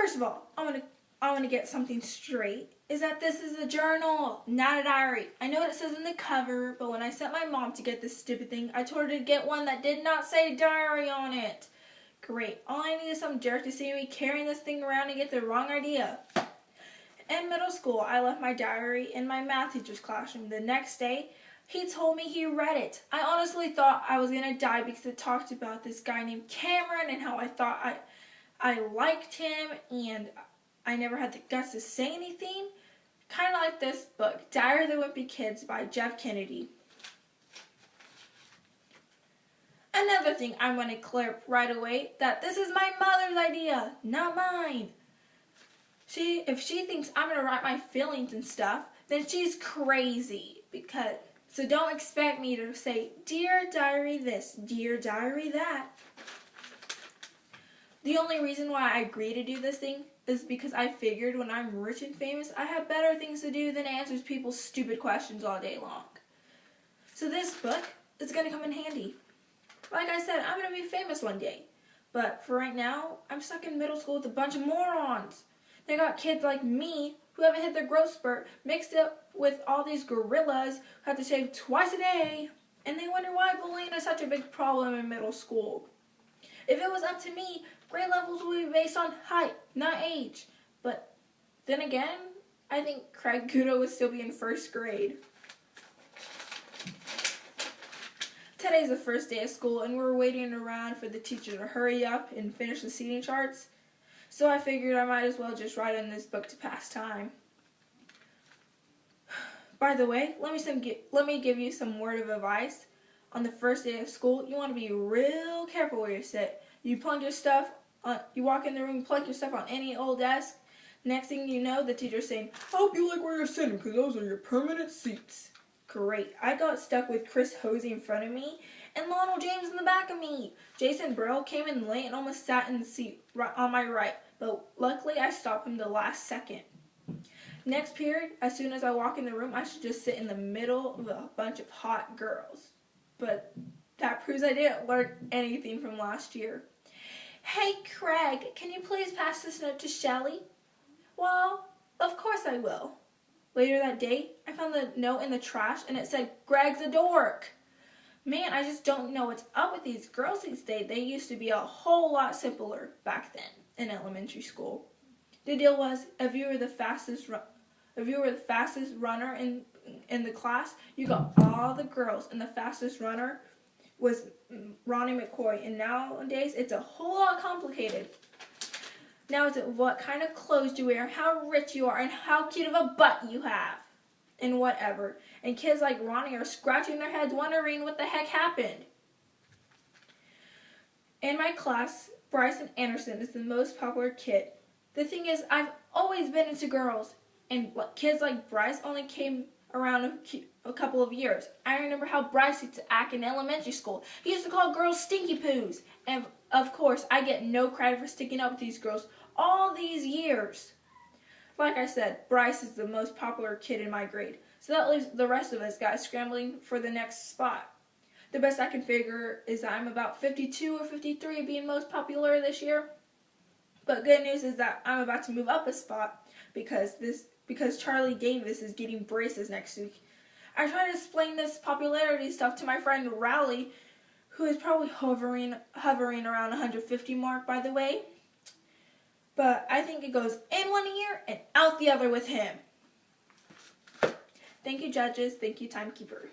First of all, I want to get something straight. Is that this is a journal, not a diary. I know what it says in the cover, but when I sent my mom to get this stupid thing, I told her to get one that did not say diary on it. Great. All I need is some jerk to see me carrying this thing around and get the wrong idea. In middle school, I left my diary in my math teacher's classroom. The next day, he told me he read it. I honestly thought I was going to die because it talked about this guy named Cameron and how I thought I liked him and I never had the guts to say anything. Kind of like this book, Diary of the Wimpy Kids by Jeff Kennedy. Another thing I want to clear up right away, that this is my mother's idea, not mine. If she thinks I'm going to write my feelings and stuff, then she's crazy. So don't expect me to say, Dear Diary this, Dear Diary that. The only reason why I agree to do this thing is because I figured when I'm rich and famous, I have better things to do than answer people's stupid questions all day long. So this book is going to come in handy. Like I said, I'm going to be famous one day. But for right now, I'm stuck in middle school with a bunch of morons. They got kids like me who haven't hit their growth spurt mixed up with all these gorillas who have to shave twice a day. And they wonder why bullying is such a big problem in middle school. If it was up to me, grade levels would be based on height, not age. But then again, I think Craig Gudo would still be in first grade. Today's the first day of school and we're waiting around for the teacher to hurry up and finish the seating charts. So I figured I might as well just write in this book to pass time. By the way, let me give you some word of advice. On the first day of school, you want to be real careful where you sit. You walk in the room, plunk your stuff on any old desk. Next thing you know, the teacher's saying, I hope you like where you're sitting because those are your permanent seats. Great. I got stuck with Chris Hosey in front of me and Lionel James in the back of me. Jason Burrell came in late and almost sat in the seat on my right, but luckily I stopped him the last second. Next period, as soon as I walk in the room, I should just sit in the middle of a bunch of hot girls. But that proves I didn't learn anything from last year. Hey Craig, can you please pass this note to Shelley? Well, of course I will. Later that day, I found the note in the trash and it said, Greg's a dork. Man, I just don't know what's up with these girls these days. They used to be a whole lot simpler back then in elementary school. The deal was, if you were the fastest runner in the class, you got all the girls, and the fastest runner was Ronnie McCoy. And nowadays, it's a whole lot complicated. Now it's what kind of clothes you wear, how rich you are, and how cute of a butt you have, and whatever. And kids like Ronnie are scratching their heads wondering what the heck happened. In my class, Bryson Anderson is the most popular kid. The thing is, I've always been into girls, and kids like Bryce only came around a couple of years. I remember how Bryce used to act in elementary school. He used to call girls stinky poos. And of course, I get no credit for sticking up with these girls all these years. Like I said, Bryce is the most popular kid in my grade. So that leaves the rest of us guys scrambling for the next spot. The best I can figure is that I'm about 52 or 53 being most popular this year. But good news is that I'm about to move up a spot because Charlie Davis is getting braces next week. I try to explain this popularity stuff to my friend Rowley, who is probably hovering around 150 mark, by the way. But I think it goes in one ear and out the other with him. Thank you, judges. Thank you, timekeeper.